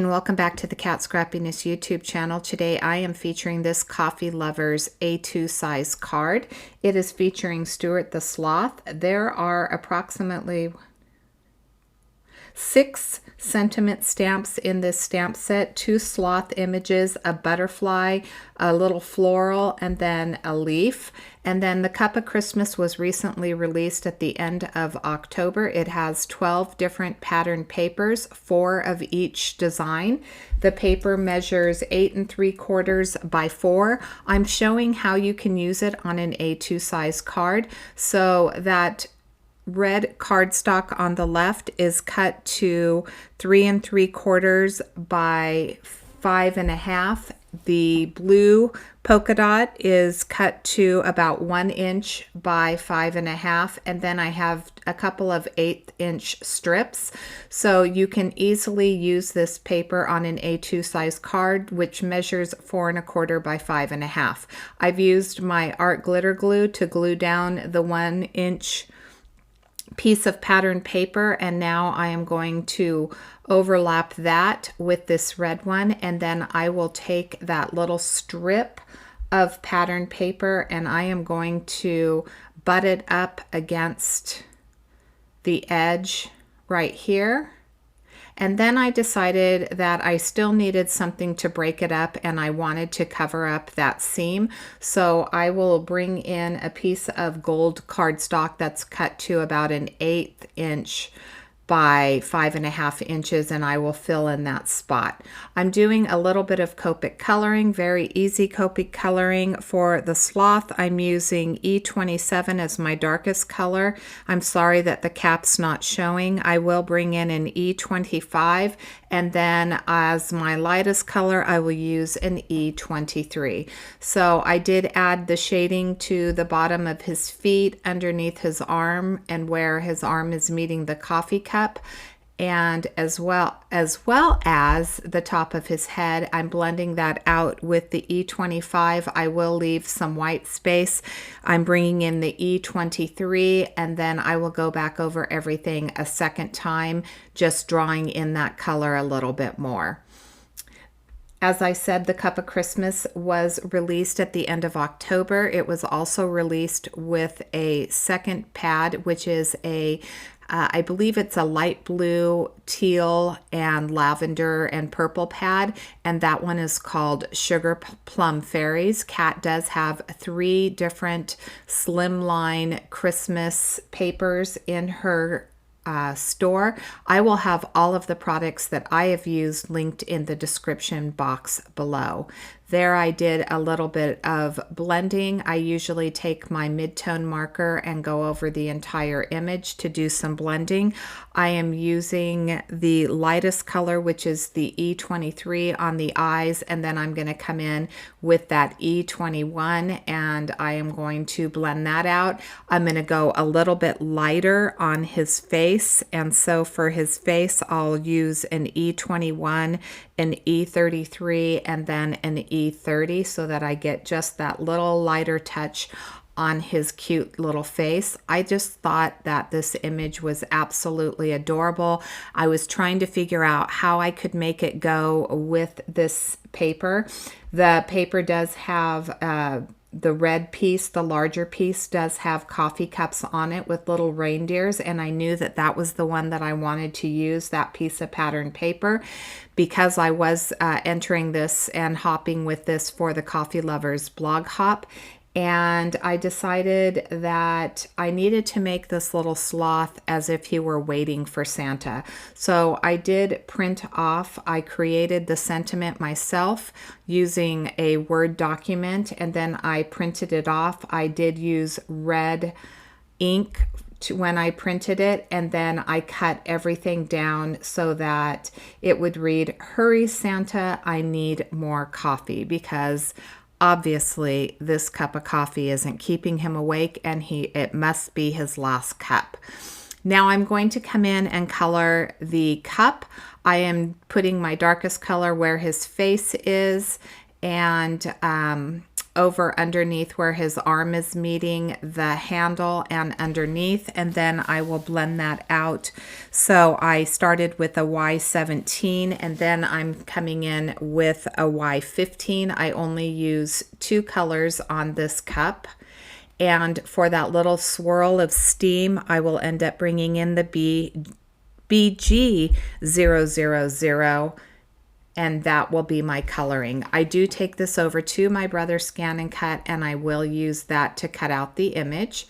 and welcome back to the Cat Scrappiness YouTube channel. Today I am featuring this Coffee Lovers A2 size card. It is featuring Stuart the Sloth. There are approximately 6 sentiment stamps in this stamp set, 2 sloth images, a butterfly, a little floral, and then a leaf. And then the Cuppa Christmas was recently released at the end of October. It has 12 different pattern papers, 4 of each design. The paper measures 8 3/4 by 4. I'm showing how you can use it on an A2 size card. So that red cardstock on the left is cut to 3 3/4 by 5 1/2. The blue polka dot is cut to about 1 inch by 5 1/2, and then I have a couple of 1/8 strips. So you can easily use this paper on an A2 size card, which measures 4 1/4 by 5 1/2. I've used my art glitter glue to glue down the 1 inch piece of pattern paper, and now I am going to overlap that with this red one, and then I will take that little strip of pattern paper and I am going to butt it up against the edge right here. And then I decided that I still needed something to break it up and I wanted to cover up that seam. So I will bring in a piece of gold cardstock that's cut to about an 1/8 inch by 5 1/2 inches, and I will fill in that spot. I'm doing a little bit of Copic coloring, very easy Copic coloring. For the sloth, I'm using E27 as my darkest color. I'm sorry that the cap's not showing. I will bring in an E25, and then as my lightest color, I will use an E23. So I did add the shading to the bottom of his feet, underneath his arm, and where his arm is meeting the coffee cup. And as well as the top of his head. I'm blending that out with the E25. I will leave some white space. I'm bringing in the E23, and then I will go back over everything a second time, just drawing in that color a little bit more. As I said, the Cuppa Christmas was released at the end of October. It was also released with a second pad, which is I believe it's a light blue, teal, and lavender and purple pad, and that one is called Sugar Plum Fairies. Kat does have 3 different Slimline Christmas papers in her store. I will have all of the products that I have used linked in the description box below. There I did a little bit of blending. I usually take my mid-tone marker and go over the entire image to do some blending. I am using the lightest color, which is the E23 on the eyes, and then I'm going to come in with that E21 and I am going to blend that out. I'm going to go a little bit lighter on his face, and so for his face I'll use an E21, an E33, and then an E30 so that I get just that little lighter touch on his cute little face. I just thought that this image was absolutely adorable. I was trying to figure out how I could make it go with this paper. The paper does have the red piece, the larger piece, does have coffee cups on it with little reindeers, and I knew that that was the one that I wanted to use, that piece of pattern paper, because I was entering this and hopping with this for the Coffee Lovers blog hop. And I decided that I needed to make this little sloth as if he were waiting for Santa. So I did print off, I created the sentiment myself using a Word document, and then I printed it off. I did use red ink when I printed it, and then I cut everything down so that it would read, "Hurry Santa, I need more coffee," because obviously this cup of coffee isn't keeping him awake, and it must be his last cup. Now I'm going to come in and color the cup. I am putting my darkest color where his face is, and over underneath where his arm is meeting the handle and underneath, and then I will blend that out. So I started with a Y17 and then I'm coming in with a Y15. I only use 2 colors on this cup. And for that little swirl of steam, I will end up bringing in the BG000, and that will be my coloring. I do take this over to my brother Scan and Cut, and I will use that to cut out the image.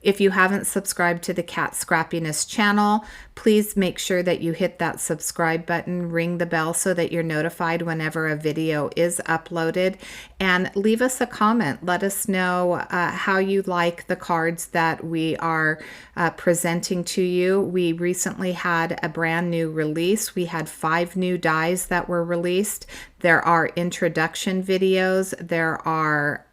If you haven't subscribed to the Cat Scrappiness channel, please make sure that you hit that subscribe button, ring the bell so that you're notified whenever a video is uploaded, and leave us a comment. Let us know how you like the cards that we are presenting to you. We recently had a brand new release. We had 5 new dies that were released. There are introduction videos. There are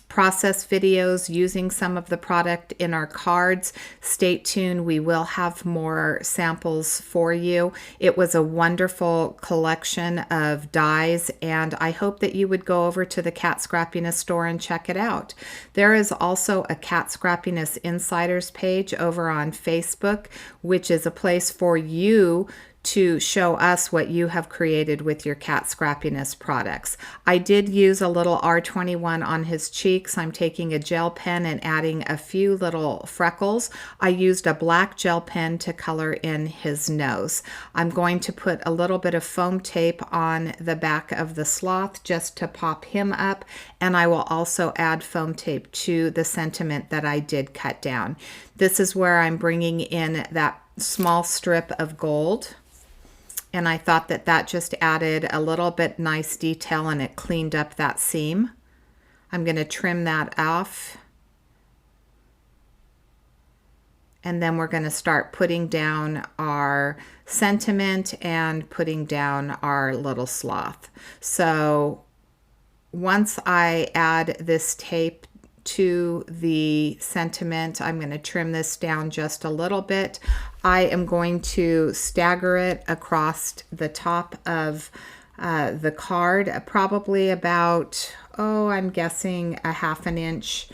process videos using some of the product in our cards. Stay tuned. We will have more samples for you. It was a wonderful collection of dies, and I hope that you would go over to the Cat Scrappiness store and check it out. There is also a Cat Scrappiness Insiders page over on Facebook, which is a place for you to show us what you have created with your Cat Scrappiness products. I did use a little R21 on his cheeks. I'm taking a gel pen and adding a few little freckles. I used a black gel pen to color in his nose. I'm going to put a little bit of foam tape on the back of the sloth just to pop him up, and I will also add foam tape to the sentiment that I did cut down. This is where I'm bringing in that small strip of gold. And I thought that that just added a little bit nice detail and it cleaned up that seam. I'm going to trim that off. And then we're going to start putting down our sentiment and putting down our little sloth. So once I add this tape to the sentiment, I'm going to trim this down just a little bit. I am going to stagger it across the top of the card, probably about, I'm guessing a 1/2 inch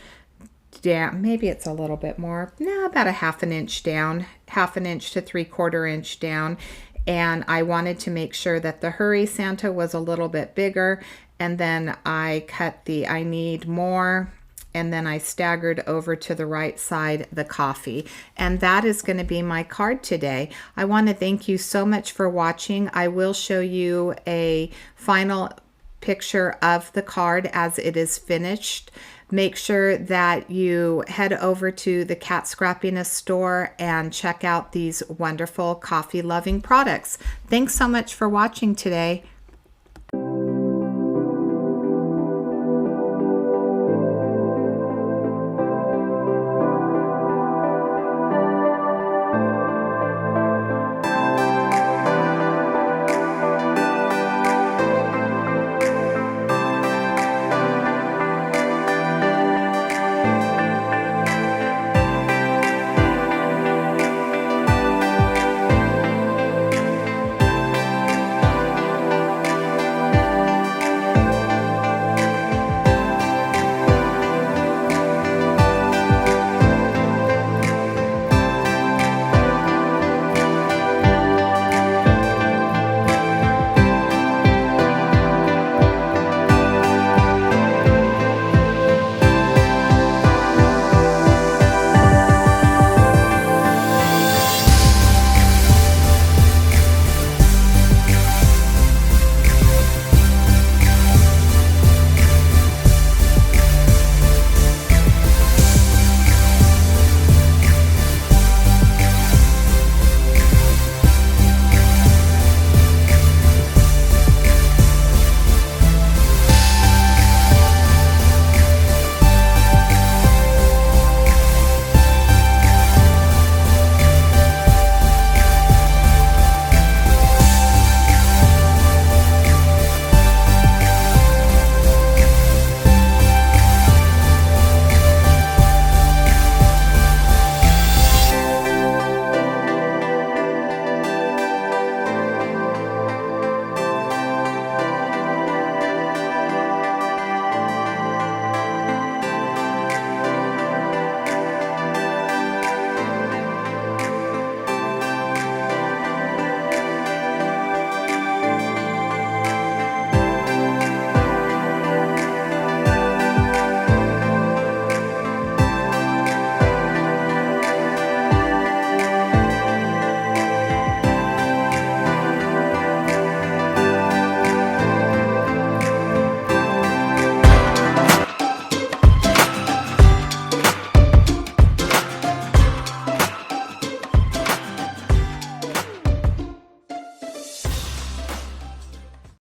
down. Maybe it's a little bit more. No, about a 1/2 inch down, 1/2 inch to 3/4 inch down. And I wanted to make sure that the Hurry Santa was a little bit bigger. And then I cut the I Need More, and then I staggered over to the right side the coffee. And that is going to be my card today. I want to thank you so much for watching. I will show you a final picture of the card as it is finished. Make sure that you head over to the Cat Scrappiness store and check out these wonderful coffee loving products. Thanks so much for watching today.